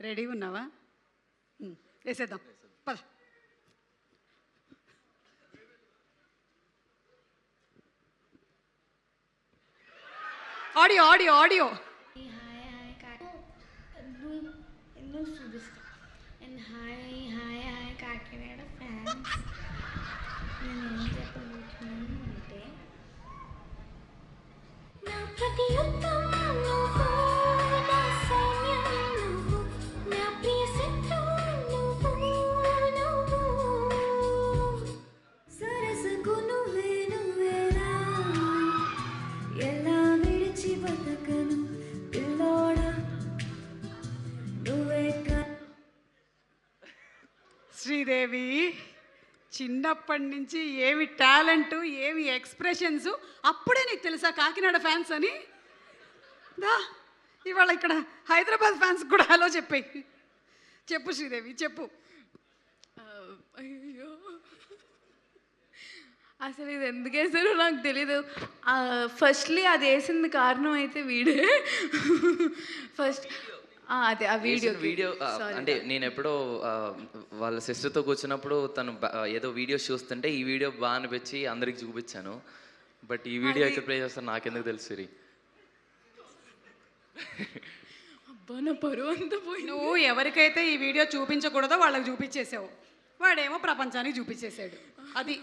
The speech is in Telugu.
రెడీ ఉన్నావా? వేసేద్దాం పద. Audio audio audio. చూపిస్తా. And hi hi hi Kakinada fans. నేను ఏం చెప్పబోతున్నాను అంటే నా ప్రతి యుద్ధం నువ్వు, నా సైన్యం నువ్వు, నా ప్రియ శత్రువు నువ్వు, సరసకు నువ్వే నువ్వేలా, ఎలా విడిచి బతకను పిల్లోడా నువ్వే. శ్రీదేవి చిన్నప్పటి నుంచి ఏమి టాలెంటు, ఏమి ఎక్స్ప్రెషన్స్, అప్పుడే నీకు తెలుసా కాకినాడ ఫ్యాన్స్ అని? దా ఇవాళ ఇక్కడ హైదరాబాద్ ఫ్యాన్స్ కూడా హలో చెప్పాయి. చెప్పు శ్రీదేవి చెప్పు. అయ్యో అసలు ఇది ఎందుకు వేసారో నాకు తెలీదు. ఫస్ట్లీ అది వేసింది కారణం అయితే వీడే. ఫస్ట్ అదే ఆ వీడియో అంటే నేను ఎప్పుడో వాళ్ళ సిస్టర్తో కూర్చున్నప్పుడు తను ఏదో వీడియోస్ చూస్తుంటే ఈ వీడియో బాగా అనిపించి అందరికి చూపించాను. బట్ ఈ వీడియో ఎక్కడ ప్లే చేస్తాను నాకెందుకు తెలుసు సిరి. అబ్బా నా పరువు అంతా పోయి. నువ్వు ఎవరికైతే ఈ వీడియో చూపించకూడదో వాళ్ళకి చూపించేసావు, వాడేమో ప్రపంచానికి చూపించేశాడు. అది